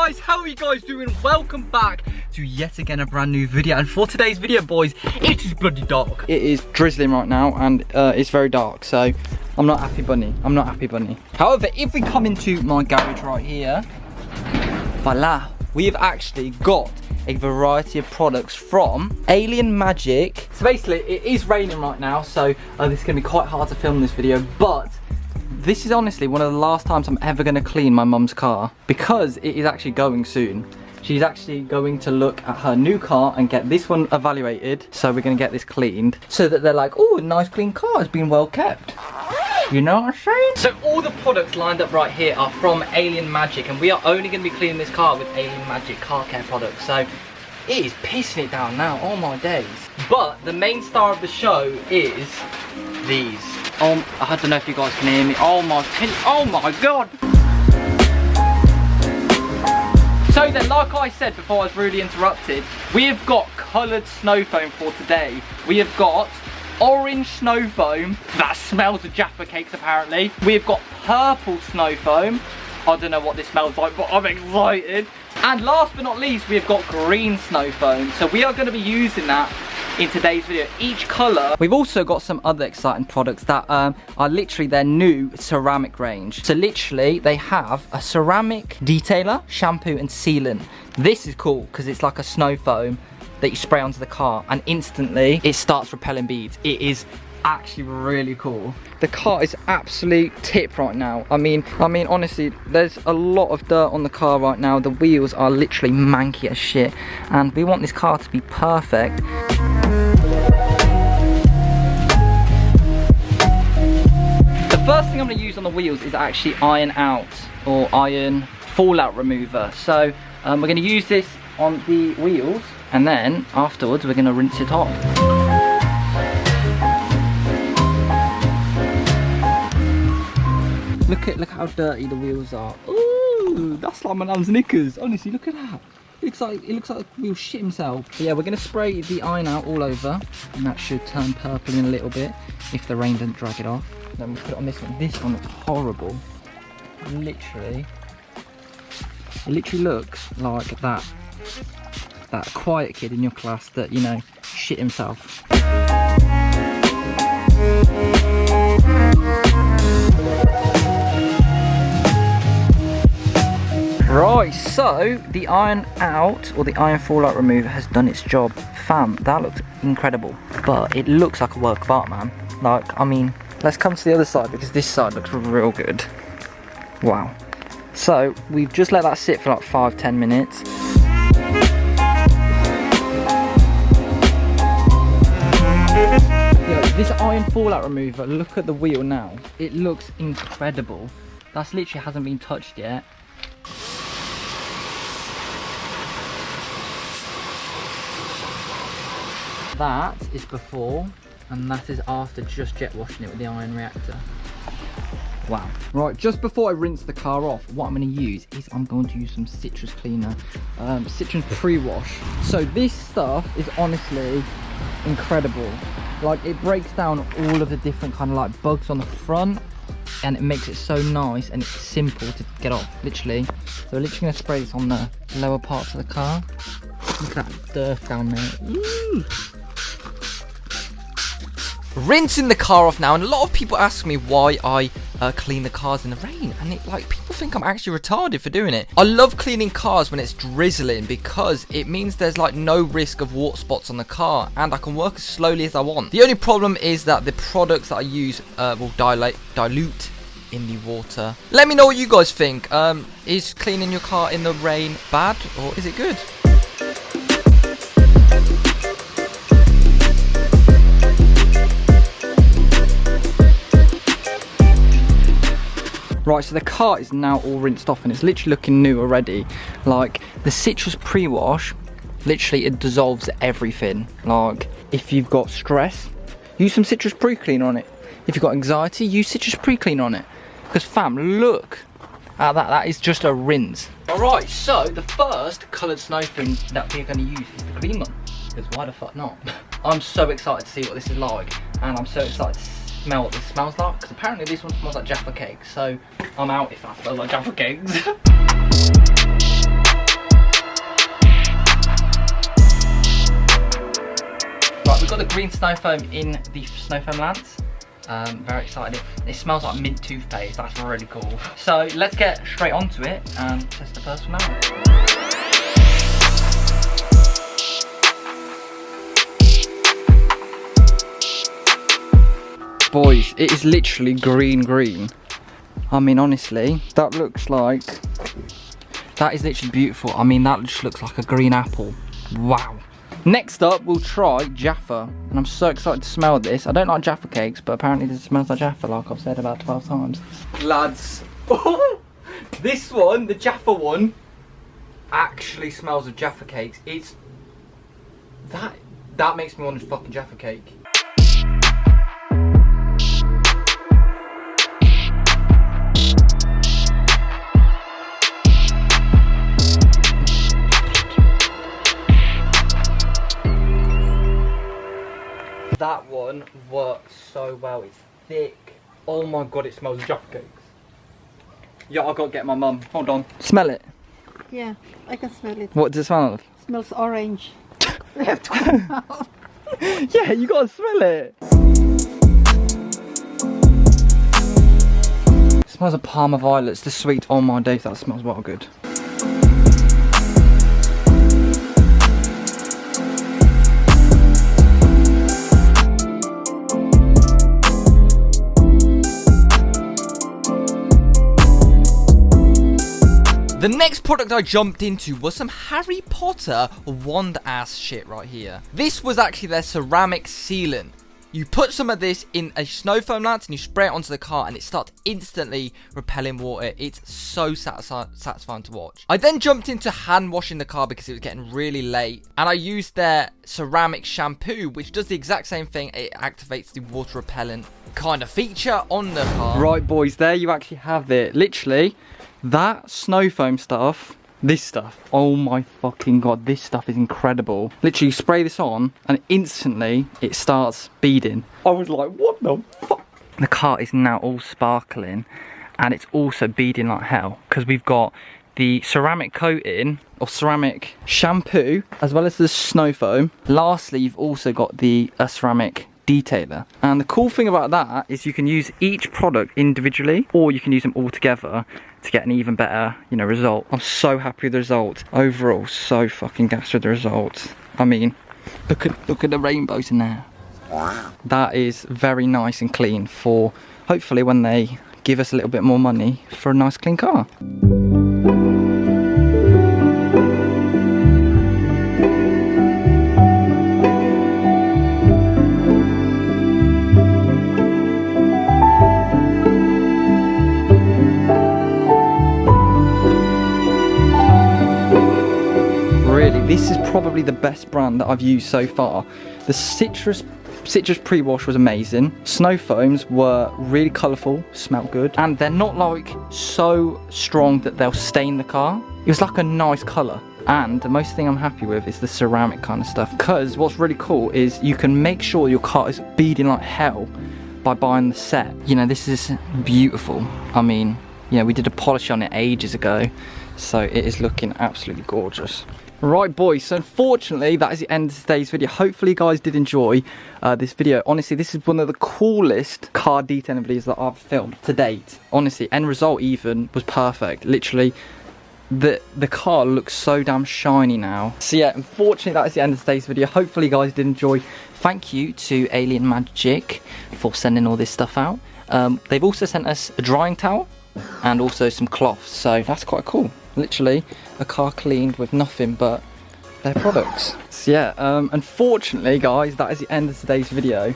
guys, how are you guys doing? Welcome back to yet again a brand new video. And for today's video, boys, it is bloody dark. It is drizzling right now and it's very dark, so I'm not happy bunny. I'm not happy bunny. However, if we come into my garage right here, voila, we have actually got a variety of products from Alien Magic. So basically, it is raining right now, so this is gonna be quite hard to film this video, but this is honestly one of the last times I'm ever gonna clean my mum's car because it is actually going soon. She's actually going to look at her new car and get this one evaluated. So we're gonna get this cleaned so that they're like, oh, a nice clean car, it's been well kept. You know what I'm saying? So all the products lined up right here are from Alien Magic, and we are only gonna be cleaning this car with Alien Magic car care products. So it is pissing it down now, oh my days. But the main star of the show is these. I don't know if you guys can hear me. Oh my god. So then, like I said before I was rudely interrupted, we have got coloured snow foam for today. We have got orange snow foam that smells of Jaffa cakes apparently. We have got purple snow foam. I don't know what this smells like, but I'm excited. And last but not least, we have got green snow foam. So we are going to be using that in today's video, each colour. We've also got some other exciting products that are literally their new ceramic range. So literally, they have a ceramic detailer, shampoo and sealant. This is cool because it's like a snow foam that you spray onto the car and instantly it starts repelling beads. It is actually really cool. The car is absolute tip right now. I mean honestly, there's a lot of dirt on the car right now. The wheels are literally manky as shit and we want this car to be perfect. The first thing I'm going to use on the wheels is actually iron out or iron fallout remover. So we're going to use this on the wheels and then afterwards we're going to rinse it off. Look how dirty the wheels are. Ooh, that's like my mum's knickers. Honestly, look at that. It looks like the wheel shit himself. But yeah, we're gonna spray the iron out all over, and that should turn purple in a little bit if the rain doesn't drag it off. Then we put it on this one. This one looks horrible. It literally looks like that quiet kid in your class that, you know, shit himself. Right, so the iron out or the iron fallout remover has done its job. Fam, that looks incredible, but it looks like a work of art, man. Like, I mean, let's come to the other side because this side looks real good. Wow. So we've just let that sit for like 5-10 minutes. Yo, this iron fallout remover, look at the wheel now. It looks incredible. That's literally hasn't been touched yet. That is before and that is after just jet washing it with the iron reactor. Wow. Right, just before I rinse the car off, what I'm going to use is I'm going to use some citrus cleaner, citrus pre-wash. So this stuff is honestly incredible. Like, it breaks down all of the different kind of like bugs on the front and it makes it so nice and it's simple to get off, literally. So we're literally going to spray this on the lower parts of the car. Look at that dirt down there. Ooh. Rinsing the car off now, and a lot of people ask me why I clean the cars in the rain, and people think I'm actually retarded for doing it. I love cleaning cars when it's drizzling because it means there's like no risk of water spots on the car and I can work as slowly as I want. The only problem is that the products that I use will dilute in the water. Let me know what you guys think. Is cleaning your car in the rain bad or is it good? Right, so the car is now all rinsed off and it's literally looking new already. Like, the citrus pre-wash, literally it dissolves everything. Like, if you've got stress, use some citrus pre-cleaner on it. If you've got anxiety, use citrus pre-cleaner on it. Because fam, look at that, that is just a rinse. Alright, so the first coloured snow foam that we're going to use is the green one. Because why the fuck not? I'm so excited to see what this is like. And I'm so excited to smell what this smells like, because apparently this one smells like Jaffa cakes, so I'm out if that smells like Jaffa cakes. Right, we've got the green snow foam in the snow foam lance. Very excited. It smells like mint toothpaste. That's really cool. So let's get straight onto it and test the first one out. Boys, it is literally green. I mean, honestly, that looks like, that is literally beautiful. I mean, that just looks like a green apple. Wow. Next up, we'll try Jaffa, and I'm so excited to smell this. I don't like Jaffa cakes, but apparently this smells like Jaffa, like I've said about 12 times. Lads, this one, the Jaffa one, actually smells of Jaffa cakes. It's, that makes me want a fucking Jaffa cake. That one works so well. It's thick. Oh my god, it smells of Jaffa cakes. Yeah, I gotta get my mum. Hold on. Smell it. Yeah, I can smell it. What does it smell of? It smells orange. We have to come out. Yeah, you gotta smell it. It smells of Parma violets. The sweet. Oh my days, that smells well good. The next product I jumped into was some Harry Potter wand ass shit right here. This was actually their ceramic sealant. You put some of this in a snow foam lance and you spray it onto the car and it starts instantly repelling water. It's so satisfying to watch. I then jumped into hand washing the car because it was getting really late, and I used their ceramic shampoo, which does the exact same thing. It activates the water repellent kind of feature on the car. Right boys, there you actually have it. Literally, that snow foam stuff, this stuff, oh my fucking god, this stuff is incredible. Literally, you spray this on and instantly it starts beading. I was like, what the fuck? The car is now all sparkling and it's also beading like hell because we've got the ceramic coating or ceramic shampoo as well as the snow foam. Lastly, you've also got the ceramic detailer, and the cool thing about that is you can use each product individually or you can use them all together to get an even better, you know, result. I'm so happy with the result overall. So fucking gassed with the results. I mean, look at the rainbows in there. Wow. That is very nice and clean for hopefully when they give us a little bit more money for a nice clean car. This is probably the best brand that I've used so far. The citrus pre-wash was amazing. Snow foams were really colourful, smelled good, and they're not like so strong that they'll stain the car. It was like a nice colour. And the most thing I'm happy with is the ceramic kind of stuff, because what's really cool is you can make sure your car is beading like hell by buying the set. You know, this is beautiful. I mean, you know, we did a polish on it ages ago, so it is looking absolutely gorgeous. Right boys, so unfortunately that is the end of today's video. Hopefully you guys did enjoy this video. Honestly, this is one of the coolest car detailing videos that I've filmed to date. Honestly, end result even was perfect. Literally, the car looks so damn shiny now. So yeah, unfortunately that is the end of today's video. Hopefully you guys did enjoy. Thank you to Alien Magic for sending all this stuff out. They've also sent us a drying towel and also some cloths, so that's quite cool. Literally a car cleaned with nothing but their products. So yeah, unfortunately guys, that is the end of today's video.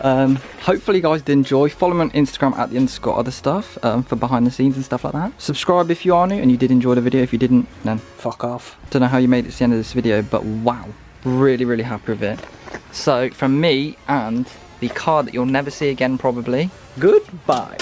Hopefully you guys did enjoy. Follow me on Instagram at @_OtherStuff for behind the scenes and stuff like that. Subscribe if you are new and you did enjoy the video. If you didn't, then fuck off. Don't know how you made it to the end of this video, but wow, really happy with it. So from me and the car that you'll never see again probably, goodbye.